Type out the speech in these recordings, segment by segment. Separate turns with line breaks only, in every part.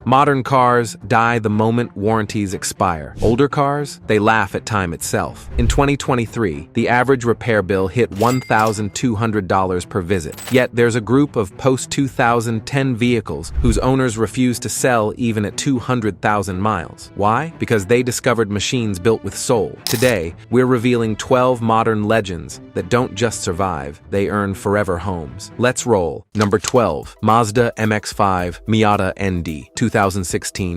Modern cars die the moment warranties expire. Older cars, they laugh at time itself. In 2023, the average repair bill hit $1,200 per visit. Yet there's a group of post-2010 vehicles whose owners refuse to sell even at 200,000 miles. Why? Because they discovered machines built with soul. Today, we're revealing 12 modern legends that don't just survive, they earn forever homes. Let's roll. Number 12. Mazda MX-5 Miata ND, 2016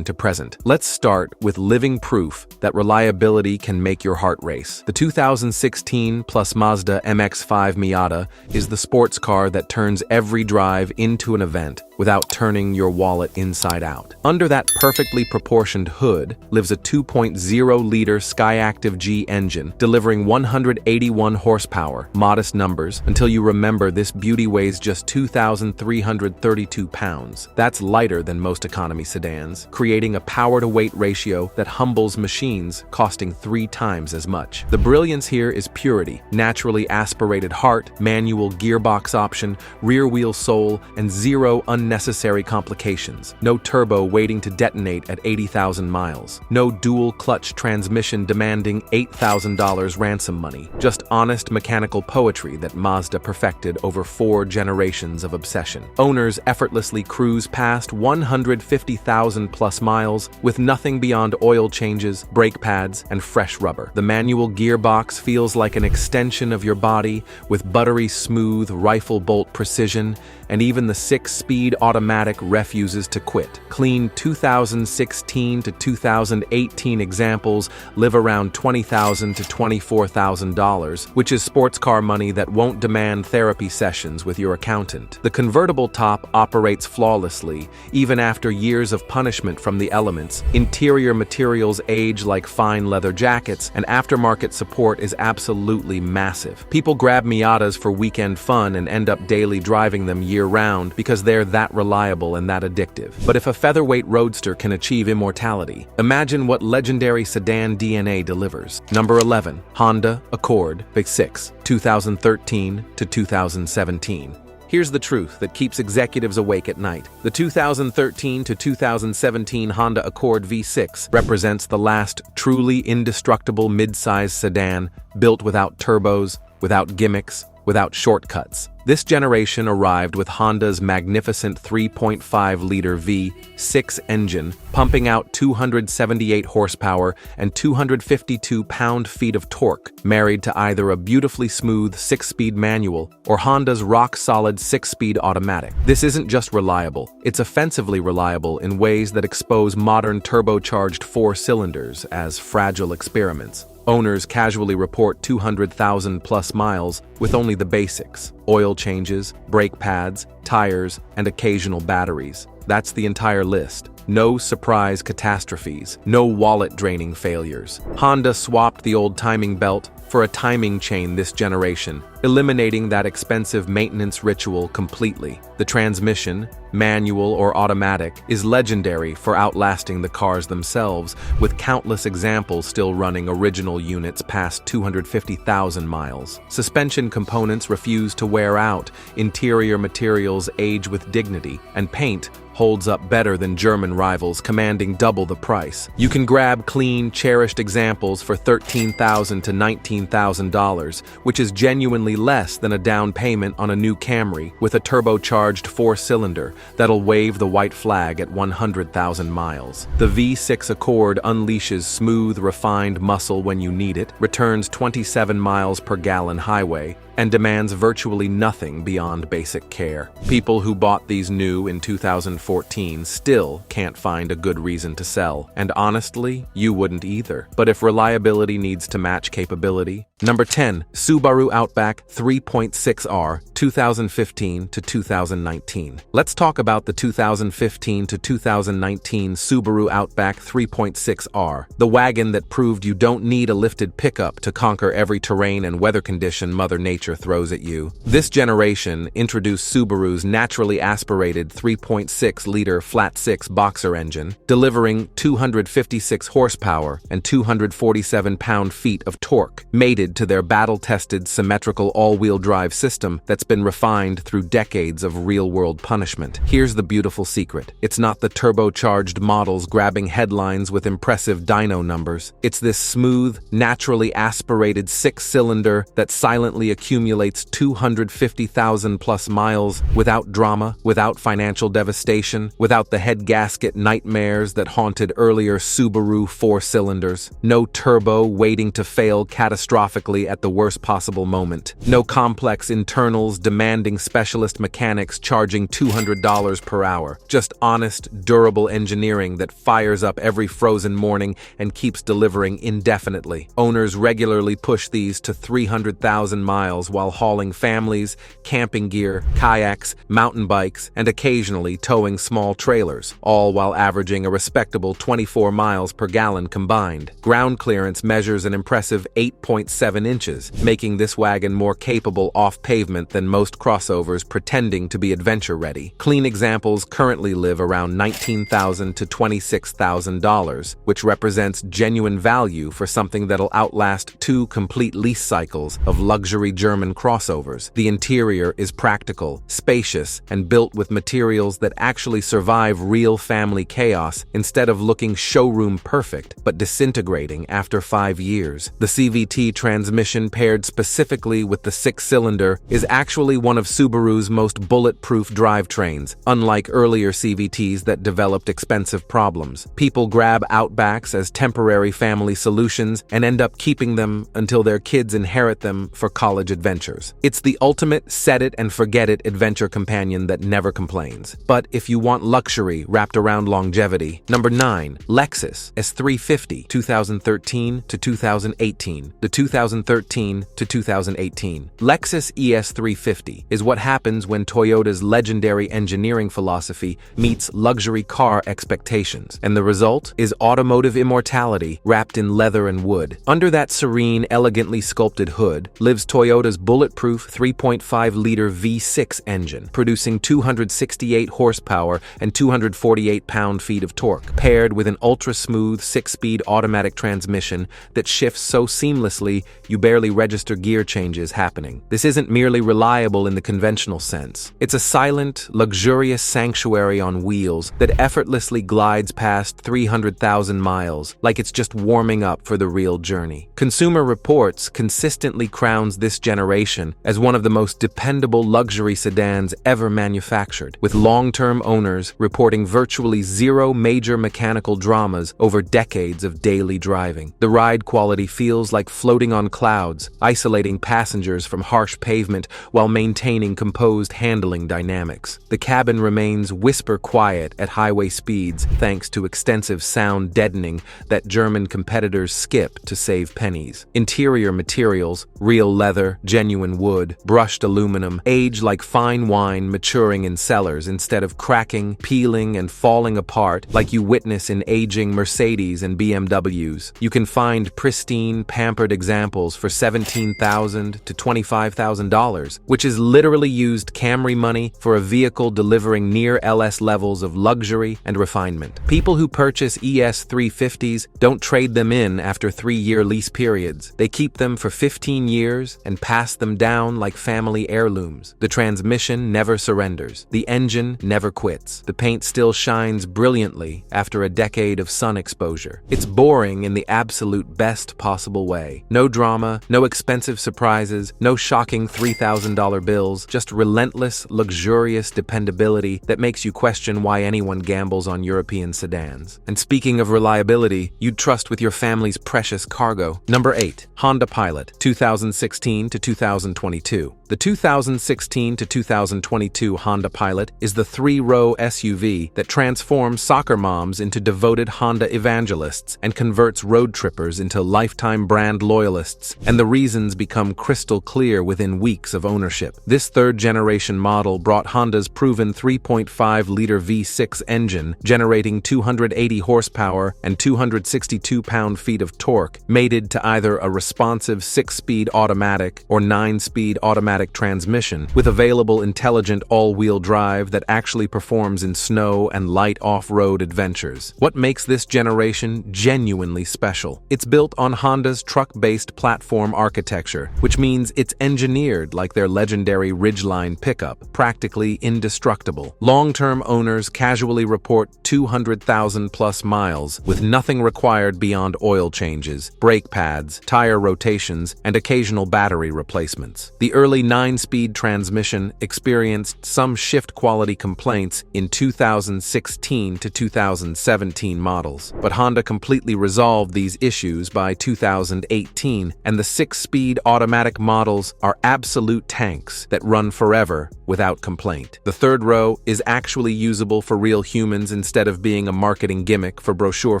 to present. Let's start with living proof that reliability can make your heart race. The 2016 plus Mazda MX-5 Miata is the sports car that turns every drive into an event without turning your wallet inside out. Under that perfectly proportioned hood lives a 2.0-liter Skyactiv G engine, delivering 181 horsepower, modest numbers, until you remember this beauty weighs just 2,332 pounds. That's lighter than most economy sedans, creating a power-to-weight ratio that humbles machines costing 3 times as much. The brilliance here is purity, naturally aspirated heart, manual gearbox option, rear-wheel sole, and 0 unnecessary complications. No turbo waiting to detonate at 80,000 miles. No dual-clutch transmission demanding $8,000 ransom money. Just honest mechanical poetry that Mazda perfected over 4 generations of obsession. Owners effortlessly cruise past 150,000 plus miles with nothing beyond oil changes, brake pads, and fresh rubber. The manual gearbox feels like an extension of your body with buttery smooth rifle bolt precision, and even the 6-speed automatic refuses to quit. Clean 2016 to 2018 examples live around $20,000 to $24,000, which is sports car money that won't demand therapy sessions with your accountant. The convertible top operates flawlessly, even after years of punishment from the elements. Interior materials age like fine leather jackets, and aftermarket support is absolutely massive. People grab Miatas for weekend fun and end up daily driving them year-round because they're that reliable and that addictive. But if a featherweight roadster can achieve immortality, imagine what legendary sedan DNA delivers. Number 11. Honda Accord V6, 2013 to 2017. Here's the truth that keeps executives awake at night. The 2013 to 2017 Honda Accord V6 represents the last truly indestructible mid-size sedan built without turbos, without gimmicks, without shortcuts. This generation arrived with Honda's magnificent 3.5-liter V6 engine, pumping out 278 horsepower and 252 pound-feet of torque, married to either a beautifully smooth 6-speed manual or Honda's rock-solid 6-speed automatic. This isn't just reliable, it's offensively reliable in ways that expose modern turbocharged 4-cylinders as fragile experiments. Owners casually report 200,000 plus miles with only the basics: oil changes, brake pads, tires, and occasional batteries. That's the entire list. No surprise catastrophes, no wallet-draining failures. Honda swapped the old timing belt for a timing chain this generation, eliminating that expensive maintenance ritual completely. The transmission, manual or automatic, is legendary for outlasting the cars themselves, with countless examples still running original units past 250,000 miles. Suspension components refuse to wear out, interior materials age with dignity, and paint holds up better than German rivals commanding double the price. You can grab clean, cherished examples for $13,000 to $19,000, which is genuinely less than a down payment on a new Camry with a turbocharged 4-cylinder that'll wave the white flag at 100,000 miles. The V6 Accord unleashes smooth, refined muscle when you need it, returns 27 miles per gallon highway, and demands virtually nothing beyond basic care. People who bought these new in 2014 still can't find a good reason to sell, and honestly, you wouldn't either. But if reliability needs to match capability... Number 10. Subaru Outback 3.6R, 2015 to 2019. Let's talk about the 2015 to 2019 Subaru Outback 3.6R, the wagon that proved you don't need a lifted pickup to conquer every terrain and weather condition Mother Nature throws at you. This generation introduced Subaru's naturally aspirated 3.6-liter flat-six boxer engine, delivering 256 horsepower and 247 pound-feet of torque, mated dedicated to their battle-tested symmetrical all-wheel drive system that's been refined through decades of real-world punishment. Here's the beautiful secret. It's not the turbocharged models grabbing headlines with impressive dyno numbers. It's this smooth, naturally aspirated six-cylinder that silently accumulates 250,000-plus miles without drama, without financial devastation, without the head gasket nightmares that haunted earlier Subaru four-cylinders. No turbo waiting to fail catastrophically at the worst possible moment. No complex internals demanding specialist mechanics charging $200 per hour. Just honest, durable engineering that fires up every frozen morning and keeps delivering indefinitely. Owners regularly push these to 300,000 miles while hauling families, camping gear, kayaks, mountain bikes, and occasionally towing small trailers, all while averaging a respectable 24 miles per gallon combined. Ground clearance measures an impressive 8.7 inches, making this wagon more capable off pavement than most crossovers pretending to be adventure-ready. Clean examples currently live around $19,000 to $26,000, which represents genuine value for something that'll outlast 2 complete lease cycles of luxury German crossovers. The interior is practical, spacious, and built with materials that actually survive real family chaos instead of looking showroom perfect but disintegrating after 5 years. The CVT transmission paired specifically with the six-cylinder is actually one of Subaru's most bulletproof drivetrains, unlike earlier CVTs that developed expensive problems. People grab Outbacks as temporary family solutions and end up keeping them until their kids inherit them for college adventures. It's the ultimate set-it-and-forget-it adventure companion that never complains. But if you want luxury wrapped around longevity, number 9, Lexus S350 2013 to 2018. The 2013 to 2018 Lexus ES 350 is what happens when Toyota's legendary engineering philosophy meets luxury car expectations, and the result is automotive immortality wrapped in leather and wood. Under that serene, elegantly sculpted hood lives Toyota's bulletproof 3.5-liter V6 engine, producing 268 horsepower and 248 pound-feet of torque, paired with an ultra-smooth 6-speed automatic transmission that shifts so seamlessly you barely register gear changes happening. This isn't merely reliable in the conventional sense. It's a silent, luxurious sanctuary on wheels that effortlessly glides past 300,000 miles like it's just warming up for the real journey. Consumer Reports consistently crowns this generation as one of the most dependable luxury sedans ever manufactured, with long-term owners reporting virtually zero major mechanical dramas over decades of daily driving. The ride quality feels like floating on clouds, isolating passengers from harsh pavement while maintaining composed handling dynamics. The cabin remains whisper quiet at highway speeds thanks to extensive sound deadening that German competitors skip to save pennies. Interior materials, real leather, genuine wood, brushed aluminum, age like fine wine maturing in cellars instead of cracking, peeling, and falling apart like you witness in aging Mercedes and BMWs. You can find pristine, pampered examples for $17,000 to $25,000, which is literally used Camry money for a vehicle delivering near LS levels of luxury and refinement. People who purchase ES 350s don't trade them in after 3-year lease periods. They keep them for 15 years and pass them down like family heirlooms. The transmission never surrenders. The engine never quits. The paint still shines brilliantly after a decade of sun exposure. It's boring in the absolute best possible way. No drama, no expensive surprises, no shocking $3,000 bills, just relentless, luxurious dependability that makes you question why anyone gambles on European sedans. And speaking of reliability, you'd trust with your family's precious cargo. Number 8, Honda Pilot, 2016 to 2022. The 2016 to 2022 Honda Pilot is the 3-row SUV that transforms soccer moms into devoted Honda evangelists and converts road trippers into lifetime brand loyalists, and the reasons become crystal clear within weeks of ownership. This third-generation model brought Honda's proven 3.5-liter V6 engine, generating 280 horsepower and 262 pound-feet of torque, mated to either a responsive 6-speed automatic or 9-speed automatic transmission, with available intelligent all-wheel drive that actually performs in snow and light off-road adventures. What makes this generation genuinely special? It's built on Honda's truck-based platform architecture, which means it's engineered like their legendary Ridgeline pickup, practically indestructible. Long-term owners casually report 200,000+ miles, with nothing required beyond oil changes, brake pads, tire rotations, and occasional battery replacements. The early 9-speed transmission experienced some shift quality complaints in 2016 to 2017 models, but Honda completely resolved these issues by 2018, and the 6-speed automatic models are absolute tanks that run forever without complaint. The third row is actually usable for real humans instead of being a marketing gimmick for brochure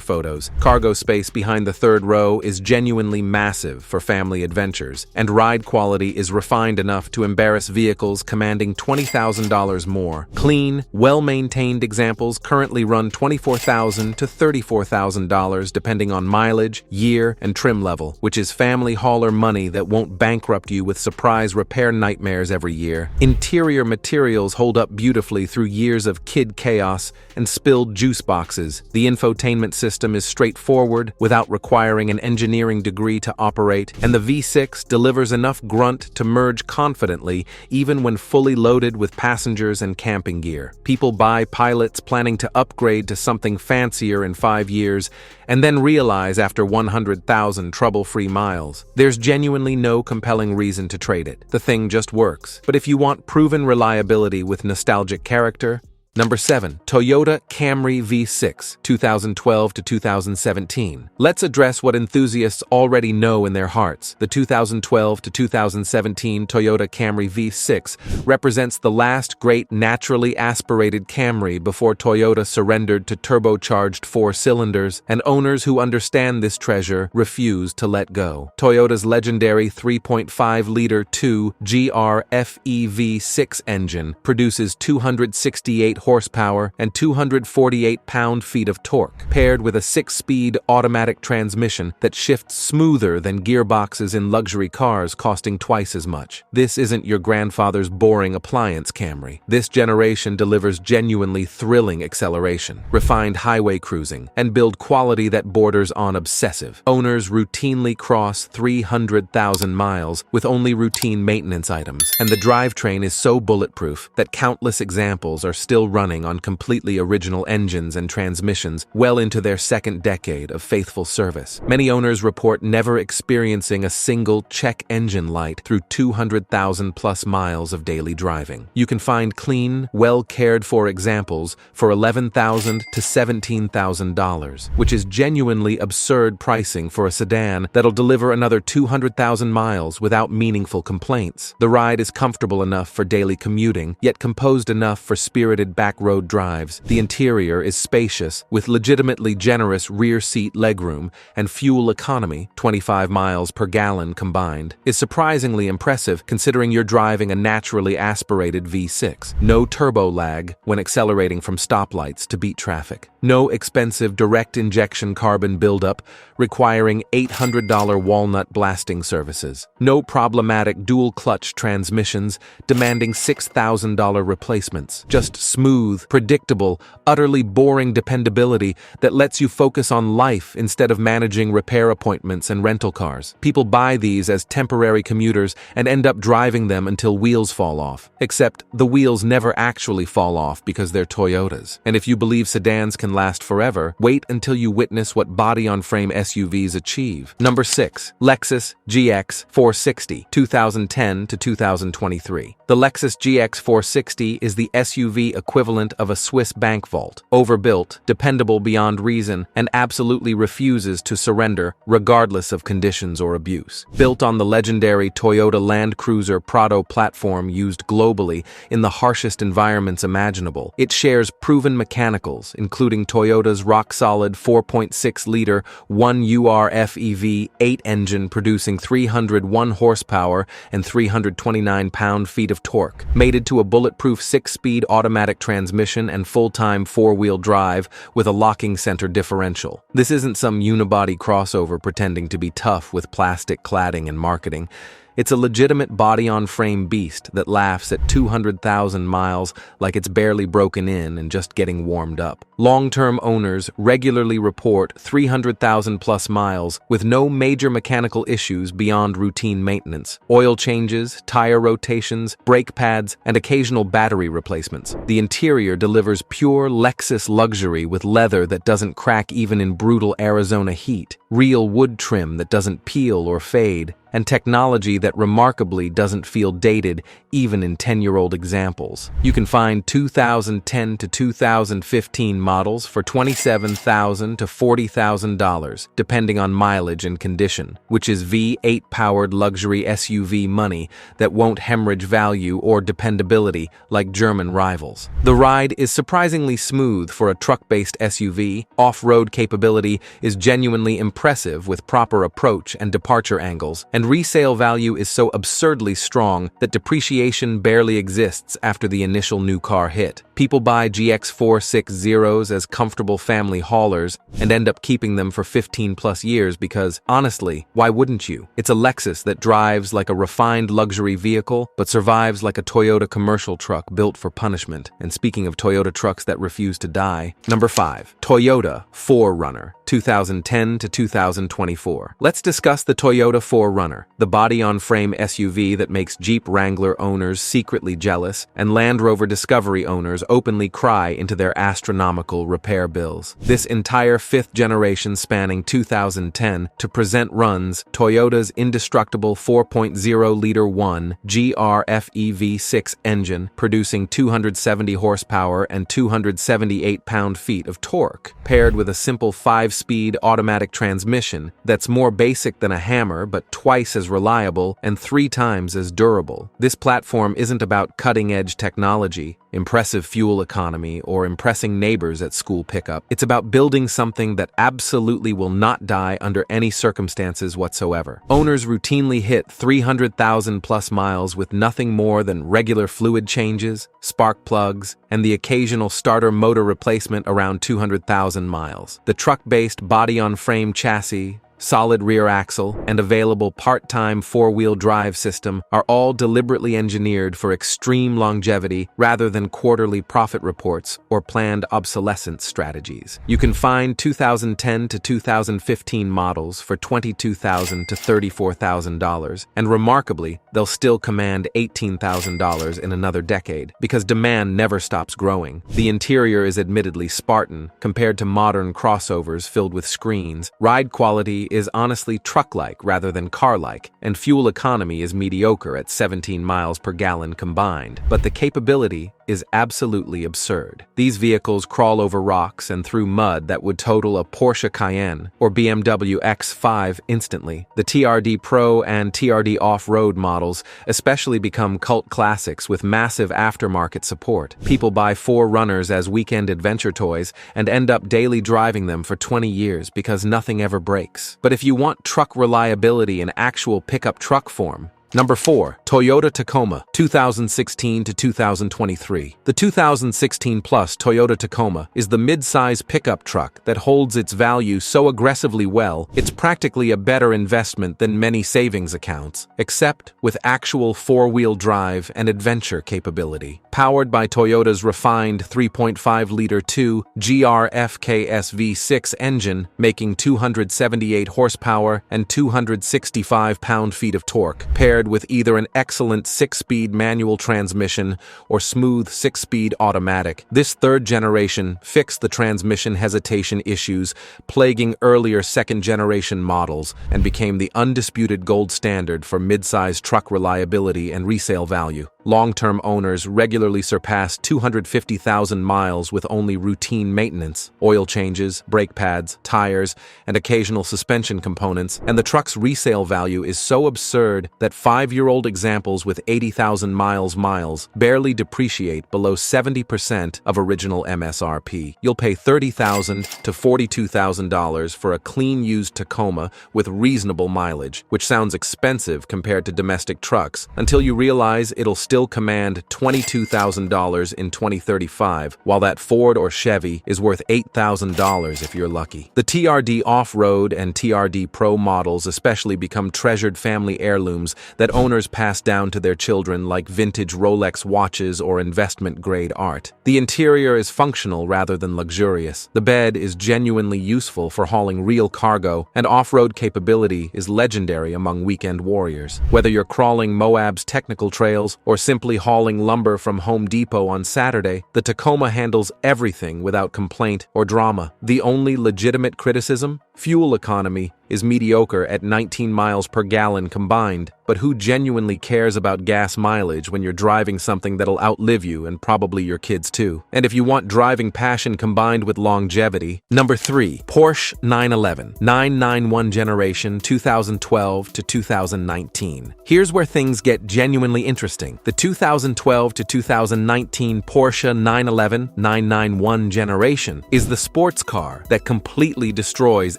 photos. Cargo space behind the third row is genuinely massive for family adventures, and ride quality is refined enough to embarrass vehicles commanding $20,000 more. Clean, well-maintained examples currently run $24,000 to $34,000 depending on mileage, year, and trim level, which is family hauler money that won't bankrupt you with surprise repair nightmares every year. Interior materials hold up beautifully through years of kid chaos and spilled juice boxes. The infotainment system is straightforward without requiring an engineering degree to operate, and the V6 delivers enough grunt to merge confidently even when fully loaded with passengers and camping gear. People buy pilots planning to upgrade to something fancier in 5 years and then realize after 100,000 trouble-free miles, there's genuinely no compelling reason to trade it. The thing just works. But if you want proven reliability with nostalgic character, Number 7. Toyota Camry V6, 2012 to 2017. Let's address what enthusiasts already know in their hearts. The 2012 to 2017 Toyota Camry V6 represents the last great naturally aspirated Camry before Toyota surrendered to turbocharged 4 cylinders, and owners who understand this treasure refuse to let go. Toyota's legendary 3.5-liter 2GR FE-V6 engine produces 268 horsepower and 248 pound-feet of torque, paired with a 6-speed automatic transmission that shifts smoother than gearboxes in luxury cars costing twice as much. This isn't your grandfather's boring appliance Camry. This generation delivers genuinely thrilling acceleration, refined highway cruising, and build quality that borders on obsessive. Owners routinely cross 300,000 miles with only routine maintenance items, and the drivetrain is so bulletproof that countless examples are still running on completely original engines and transmissions well into their second decade of faithful service. Many owners report never experiencing a single check engine light through 200,000+ miles of daily driving. You can find clean, well-cared-for examples for $11,000 to $17,000, which is genuinely absurd pricing for a sedan that'll deliver another 200,000 miles without meaningful complaints. The ride is comfortable enough for daily commuting, yet composed enough for spirited back-road drives. The interior is spacious, with legitimately generous rear seat legroom, and fuel economy, 25 miles per gallon combined, is surprisingly impressive considering you're driving a naturally aspirated V6. No turbo lag when accelerating from stoplights to beat traffic. No expensive direct injection carbon buildup requiring $800 walnut blasting services. No problematic dual-clutch transmissions demanding $6,000 replacements. Just smooth, predictable, utterly boring dependability that lets you focus on life instead of managing repair appointments and rental cars. People buy these as temporary commuters and end up driving them until wheels fall off. Except the wheels never actually fall off because they're Toyotas. And if you believe sedans can last forever, wait until you witness what body-on-frame SUVs achieve. Number 6. Lexus GX 460, 2010 to 2023. The Lexus GX 460 is the SUV equivalent of a Swiss bank vault, overbuilt, dependable beyond reason, and absolutely refuses to surrender regardless of conditions or abuse. Built on the legendary Toyota Land Cruiser Prado platform used globally in the harshest environments imaginable, it shares proven mechanicals, including Toyota's rock-solid 4.6-liter 1UR FEV8 engine producing 301 horsepower and 329 pound-feet of torque, mated to a bulletproof 6-speed automatic transmission and full-time 4-wheel drive with a locking center differential. This isn't some unibody crossover pretending to be tough with plastic cladding and marketing. It's a legitimate body-on-frame beast that laughs at 200,000 miles like it's barely broken in and just getting warmed up. Long-term owners regularly report 300,000-plus miles with no major mechanical issues beyond routine maintenance, oil changes, tire rotations, brake pads, and occasional battery replacements. The interior delivers pure Lexus luxury with leather that doesn't crack even in brutal Arizona heat, real wood trim that doesn't peel or fade, and technology that remarkably doesn't feel dated even in 10-year-old examples. You can find 2010 to 2015 models for $27,000 to $40,000, depending on mileage and condition, which is V8-powered luxury SUV money that won't hemorrhage value or dependability like German rivals. The ride is surprisingly smooth for a truck-based SUV. Off-road capability is genuinely impressive with proper approach and departure angles, and resale value is so absurdly strong that depreciation barely exists after the initial new car hit. People buy GX 460s as comfortable family haulers and end up keeping them for 15-plus years because, honestly, why wouldn't you? It's a Lexus that drives like a refined luxury vehicle but survives like a Toyota commercial truck built for punishment. And speaking of Toyota trucks that refuse to die, number 5, Toyota 4Runner. 2010 to 2024. Let's discuss the Toyota 4Runner, the body-on-frame SUV that makes Jeep Wrangler owners secretly jealous and Land Rover Discovery owners openly cry into their astronomical repair bills. This entire fifth generation spanning 2010 to present runs Toyota's Indestructible 4.0-liter 1 GRFE V6 engine, producing 270 horsepower and 278 pound-feet of torque, paired with a simple 5-speed automatic transmission that's more basic than a Hammer but twice as reliable and 3 times as durable. This platform isn't about cutting-edge technology, impressive fuel economy, or impressing neighbors at school pickup. It's about building something that absolutely will not die under any circumstances whatsoever. Owners routinely hit 300,000-plus miles with nothing more than regular fluid changes, spark plugs, and the occasional starter motor replacement around 200,000 miles. The truck-based body-on-frame chassis, solid rear axle, and available part-time 4-wheel drive system are all deliberately engineered for extreme longevity rather than quarterly profit reports or planned obsolescence strategies. You can find 2010 to 2015 models for $22,000 to $34,000, and remarkably, they'll still command $18,000 in another decade because demand never stops growing. The interior is admittedly Spartan compared to modern crossovers filled with screens. Ride quality is honestly truck-like rather than car-like, and fuel economy is mediocre at 17 miles per gallon combined. But the capability is absolutely absurd. These vehicles crawl over rocks and through mud that would total a Porsche Cayenne or BMW X5 instantly. The TRD Pro and TRD Off-Road models especially become cult classics with massive aftermarket support. People buy 4Runners as weekend adventure toys and end up daily driving them for 20 years because nothing ever breaks. But if you want truck reliability in actual pickup truck form, number 4, Toyota Tacoma, 2016 to 2023. The 2016 plus Toyota Tacoma is the mid-size pickup truck that holds its value so aggressively well, it's practically a better investment than many savings accounts, except with actual 4-wheel drive and adventure capability. Powered by Toyota's refined 3.5-liter 2 GRFKS V6 engine, making 278 horsepower and 265 pound-feet of torque, paired with either an excellent 6-speed manual transmission or smooth 6-speed automatic. This third generation fixed the transmission hesitation issues plaguing earlier second-generation models and became the undisputed gold standard for mid-size truck reliability and resale value. Long-term owners regularly surpass 250,000 miles with only routine maintenance, oil changes, brake pads, tires, and occasional suspension components, and the truck's resale value is so absurd that 5-year-old examples with 80,000 miles barely depreciate below 70% of original MSRP. You'll pay $30,000 to $42,000 for a clean used Tacoma with reasonable mileage, which sounds expensive compared to domestic trucks, until you realize it'll still command $22,000 in 2035, while that Ford or Chevy is worth $8,000 if you're lucky. The TRD Off-Road and TRD Pro models especially become treasured family heirlooms that owners pass down to their children like vintage Rolex watches or investment-grade art. The interior is functional rather than luxurious. The bed is genuinely useful for hauling real cargo, and off-road capability is legendary among weekend warriors. Whether you're crawling Moab's technical trails or simply hauling lumber from Home Depot on Saturday, the Tacoma handles everything without complaint or drama. The only legitimate criticism? Fuel economy is mediocre at 19 miles per gallon combined, but who genuinely cares about gas mileage when you're driving something that'll outlive you and probably your kids too? And if you want driving passion combined with longevity, number 3, Porsche 911, 991 generation 2012 to 2019. Here's where things get genuinely interesting. The 2012 to 2019 Porsche 911 991 generation is the sports car that completely destroys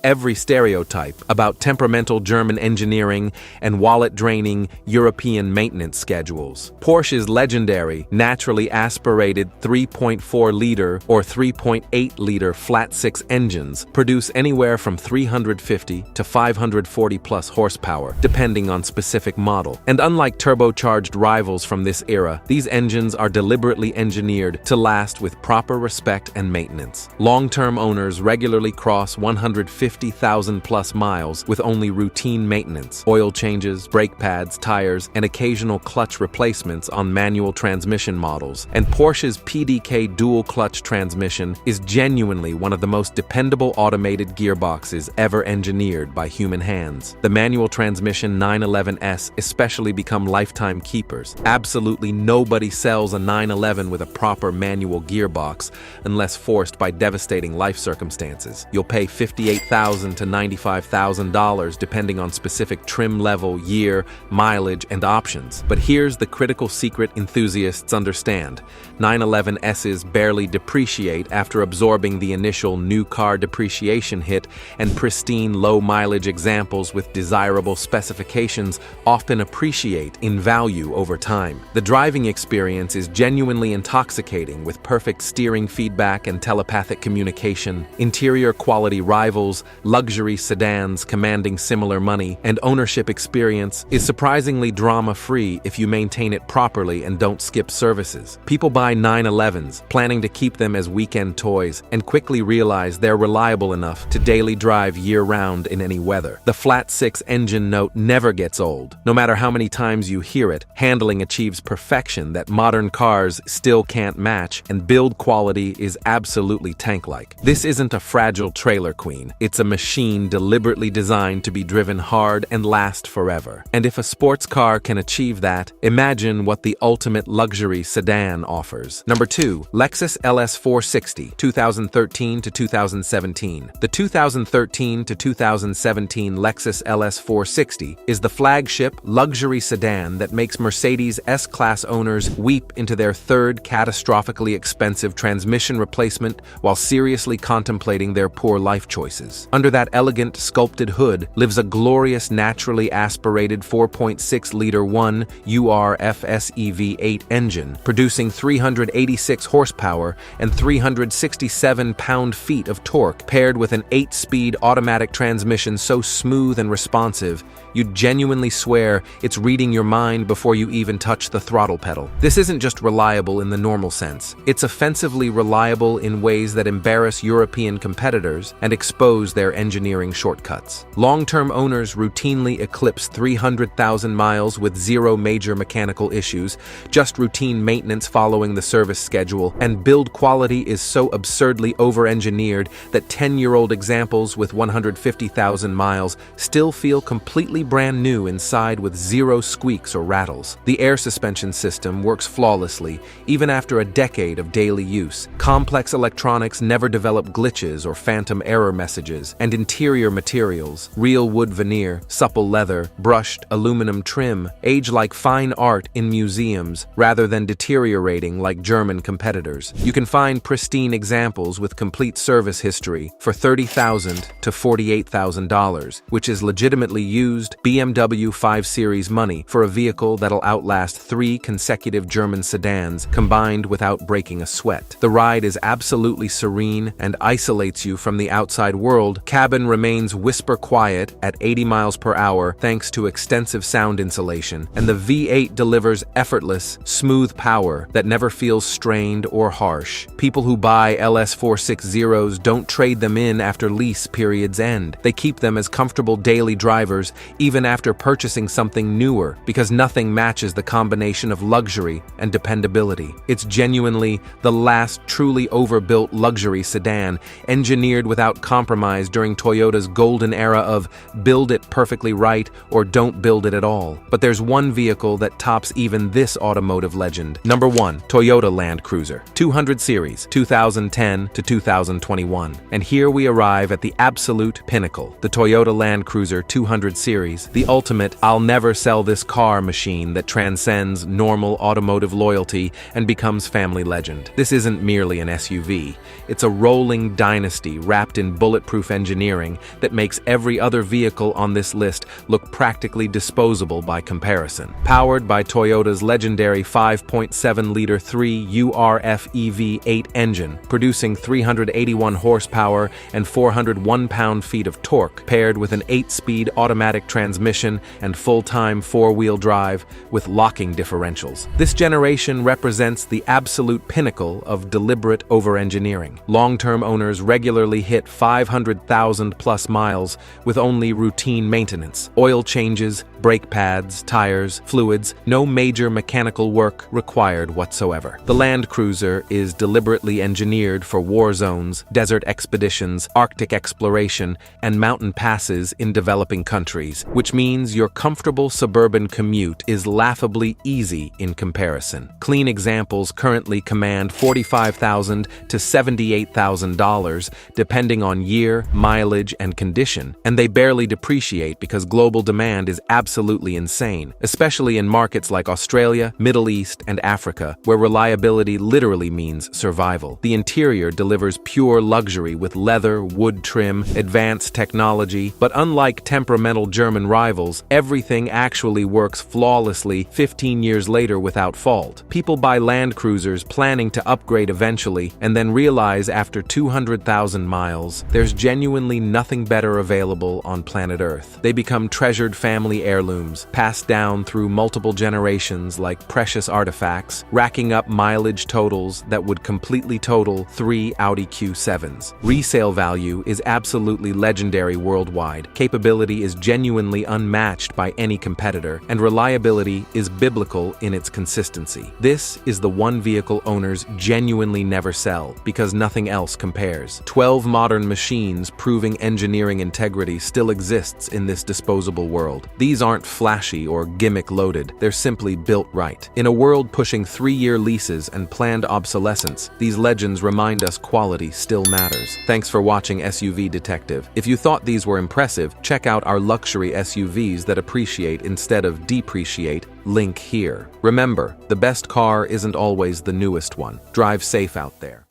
every stereotype about temperamental German engineering and wallet-draining European maintenance schedules. Porsche's legendary, naturally aspirated 3.4-liter or 3.8-liter flat-six engines produce anywhere from 350 to 540-plus horsepower, depending on specific model. And unlike turbocharged rivals from this era, these engines are deliberately engineered to last with proper respect and maintenance. Long-term owners regularly cross 150,000-plus miles with only routine maintenance, oil changes, brake pads, tires, and occasional clutch replacements on manual transmission models. And Porsche's PDK dual-clutch transmission is genuinely one of the most dependable automated gearboxes ever engineered by human hands. The manual transmission 911S especially become lifetime keepers. Absolutely nobody sells a 911 with a proper manual gearbox unless forced by devastating life circumstances. You'll pay $58,000 to $95,000 depending on specific trim level, year, mileage, and options. But here's the critical secret enthusiasts understand. 911Ss barely depreciate after absorbing the initial new car depreciation hit, and pristine low-mileage examples with desirable specifications often appreciate in value over time. The driving experience is genuinely intoxicating with perfect steering feedback and telepathic communication, interior quality rivals, luxury sedans commanding similar money, and ownership experience is surprisingly drama-free if you maintain it properly and don't skip services. People buy 911s, planning to keep them as weekend toys, and quickly realize they're reliable enough to daily drive year-round in any weather. The flat-six engine note never gets old. No matter how many times you hear it, handling achieves perfection that modern cars still can't match, and build quality is absolutely tank-like. This isn't a fragile trailer queen. It's a machine deliberately designed to be driven hard and last forever. And if a sports car can achieve that, imagine what the ultimate luxury sedan offers. Number 2, Lexus LS 460, 2013 to 2017. The 2013 to 2017 Lexus LS 460 is the flagship luxury sedan that makes Mercedes S-Class owners weep into their third catastrophically expensive transmission replacement while seriously contemplating their poor life choices. Under that elegant, sculpted hood lives a glorious, naturally aspirated 4.6-liter 1UR FSE V8 engine, producing 386 horsepower and 367 pound-feet of torque, paired with an 8-speed automatic transmission so smooth and responsive, you'd genuinely swear it's reading your mind before you even touch the throttle pedal. This isn't just reliable in the normal sense. It's offensively reliable in ways that embarrass European competitors and expose their engineering shortcuts. Long-term owners routinely eclipse 300,000 miles with zero major mechanical issues, just routine maintenance following the service schedule, and build quality is so absurdly over-engineered that 10-year-old examples with 150,000 miles still feel completely brand new inside with zero squeaks or rattles. The air suspension system works flawlessly, even after a decade of daily use. Complex electronics never develop glitches or phantom error messages, features, and interior materials, real wood veneer, supple leather, brushed aluminum trim, age like fine art in museums rather than deteriorating like German competitors. You can find pristine examples with complete service history for $30,000 to $48,000, which is legitimately used BMW 5 Series money for a vehicle that'll outlast 3 consecutive German sedans combined without breaking a sweat. The ride is absolutely serene and isolates you from the outside world. Cabin remains whisper quiet at 80 miles per hour thanks to extensive sound insulation, and the V8 delivers effortless, smooth power that never feels strained or harsh. People who buy LS 460s don't trade them in after lease periods end. They keep them as comfortable daily drivers even after purchasing something newer, because nothing matches the combination of luxury and dependability. It's genuinely the last truly overbuilt luxury sedan, engineered without compromise during Toyota's golden era of build it perfectly right or don't build it at all. But there's one vehicle that tops even this automotive legend. Number 1. Toyota Land Cruiser 200 Series 2010 to 2021. And here we arrive at the absolute pinnacle. The Toyota Land Cruiser 200 Series, the ultimate I'll never sell this car machine that transcends normal automotive loyalty and becomes family legend. This isn't merely an SUV. It's a rolling dynasty wrapped in bulletproof engineering that makes every other vehicle on this list look practically disposable by comparison. Powered by Toyota's legendary 5.7-liter 3URF EV8 engine, producing 381 horsepower and 401 pound-feet of torque, paired with an 8-speed automatic transmission and full-time 4-wheel drive with locking differentials. This generation represents the absolute pinnacle of deliberate over-engineering. Long-term owners regularly hit 500,000-plus miles with only routine maintenance. Oil changes, brake pads, tires, fluids, no major mechanical work required whatsoever. The Land Cruiser is deliberately engineered for war zones, desert expeditions, Arctic exploration, and mountain passes in developing countries, which means your comfortable suburban commute is laughably easy in comparison. Clean examples currently command $45,000 to $78,000 depending on year, mileage, and condition, and they barely depreciate because global demand is absolutely insane, especially in markets like Australia, Middle East, and Africa, where reliability literally means survival. The interior delivers pure luxury with leather, wood trim, advanced technology, but unlike temperamental German rivals, everything actually works flawlessly 15 years later without fault. People buy Land Cruisers planning to upgrade eventually, and then realize after 200,000 miles, there's genuinely nothing better available on planet Earth. They become treasured family heirlooms, passed down through multiple generations like precious artifacts, racking up mileage totals that would completely total 3 Audi Q7s. Resale value is absolutely legendary worldwide, capability is genuinely unmatched by any competitor, and reliability is biblical in its consistency. This is the one vehicle owners genuinely never sell, because nothing else compares. 12 modern machines proving engineering integrity still exists in this disposable world. These aren't flashy or gimmick-loaded, they're simply built right. In a world pushing 3-year leases and planned obsolescence, these legends remind us quality still matters. Thanks for watching SUV Detective. If you thought these were impressive, check out our luxury SUVs that appreciate instead of depreciate, link here. Remember, the best car isn't always the newest one. Drive safe out there.